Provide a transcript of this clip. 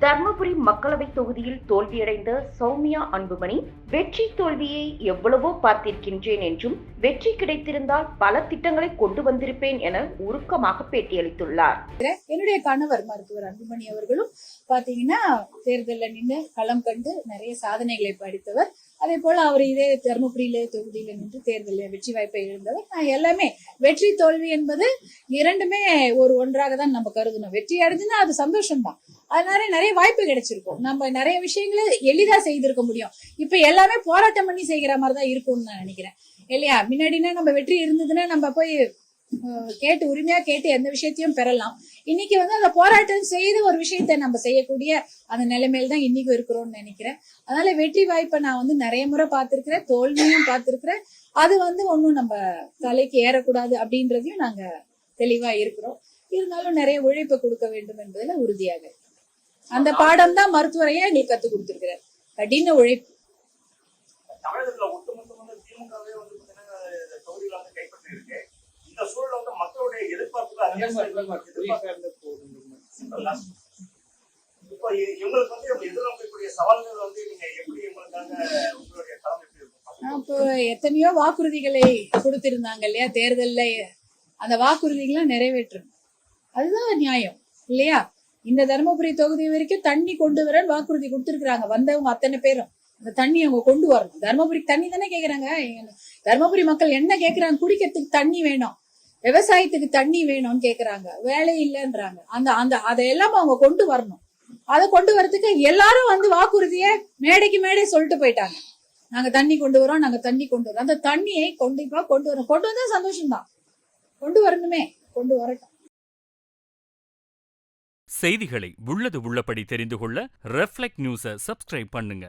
தர்மபுரி மக்களவை தொகுதியில் தோல்வியடைந்த சௌமியா அன்புமணி, வெற்றி தோல்வியை எவ்வளவோ பார்த்திருக்கின்றேன் என்றும், வெற்றி கிடைத்திருந்தால் பல திட்டங்களை கொண்டு வந்திருப்பேன் என உருக்கமாக பேட்டியளித்துள்ளார். என்னுடைய கணவர் மருத்துவர் அன்புமணி அவர்களும் பாத்தீங்கன்னா தேர்தலில் நின்று களம் கண்டு நிறைய சாதனைகளை படித்தவர். அதே போல அவர் இதே தர்மபுரியில தொகுதியில நின்று தேர்தலில் வெற்றி வாய்ப்பை இழந்தவர். நான் எல்லாமே வெற்றி தோல்வி என்பது இரண்டுமே ஒன்றாக தான் நம்ம கருதணும். வெற்றி அடைஞ்சுன்னா அது சந்தோஷம்தான். அதனால நிறைய வாய்ப்பு கிடைச்சிருக்கும். நம்ம நிறைய விஷயங்களை எளிதா செய்திருக்க முடியும். இப்ப எல்லாமே போராட்டம் பண்ணி செய்கிற மாதிரிதான் இருக்கும்னு நான் நினைக்கிறேன் இல்லையா? முன்னாடினா நம்ம வெற்றி இருந்ததுன்னா நம்ம போய் கேட்டு உரிமையா கேட்டு எந்த விஷயத்தையும் பெறலாம். இன்னைக்கு அந்த போராட்டம் செய்து ஒரு விஷயத்த நம்ம செய்யக்கூடிய அந்த நிலைமையில தான் இன்னைக்கு இருக்கிறோம்னு நினைக்கிறேன். அதனால வெற்றி வாய்ப்பை நான் நிறைய முறை பார்த்திருக்கிறேன், தோல்வியும் பார்த்திருக்கிறேன். அது ஒன்னும் நம்ம தலைக்கு ஏறக்கூடாது அப்படின்றதையும் நாங்க தெளிவா இருக்கிறோம். இருந்தாலும் நிறைய உழைப்பை கொடுக்க வேண்டும் என்பதுல உறுதியாக இருக்கு. அந்த பாடம் தான் மருத்துவரையா எங்களுக்கு கத்துக் கொடுத்திருக்கிறார். கடின உழைப்பு. அப்போ எத்தனையோ வாக்குறுதிகளை கொடுத்திருந்தாங்க இல்லையா தேர்தல்ல. அந்த வாக்குறுதிகளை நிறைவேற்றணும். அதுதான் நியாயம் இல்லையா? இந்த தர்மபுரி தொகுதி வரைக்கும் தண்ணி கொண்டு வர வாக்குறுதி கொடுத்திருக்கிறாங்க. வந்தவங்க அத்தனை பேரும் அந்த தண்ணி அவங்க கொண்டு வரணும். தர்மபுரிக்கு தண்ணி தானே கேக்குறாங்க. தர்மபுரி மக்கள் என்ன கேக்குறாங்க? குடிக்கிறதுக்கு தண்ணி வேணும், விவசாயத்துக்கு தண்ணி வேணும்னு கேக்குறாங்க. வேலை இல்லைன்றாங்க. அதையெல்லாம் அவங்க கொண்டு வரணும். அதை கொண்டு வரதுக்கு எல்லாரும் வாக்குறுதிய மேடைக்கு மேடை சொல்லிட்டு போயிட்டாங்க. நாங்க தண்ணி கொண்டு வரோம், நாங்க தண்ணி கொண்டு வரோம். அந்த தண்ணியை கண்டிப்பா கொண்டு வரோம். கொண்டு வந்தா சந்தோஷம்தான். கொண்டு வரணுமே, கொண்டு வரட்டும். செய்திகளை உள்ளது உள்ளபடி தெரிந்து கொள்ள ரெஃப்ளெக்ட் நியூஸை சப்ஸ்கிரைப் பண்ணுங்க.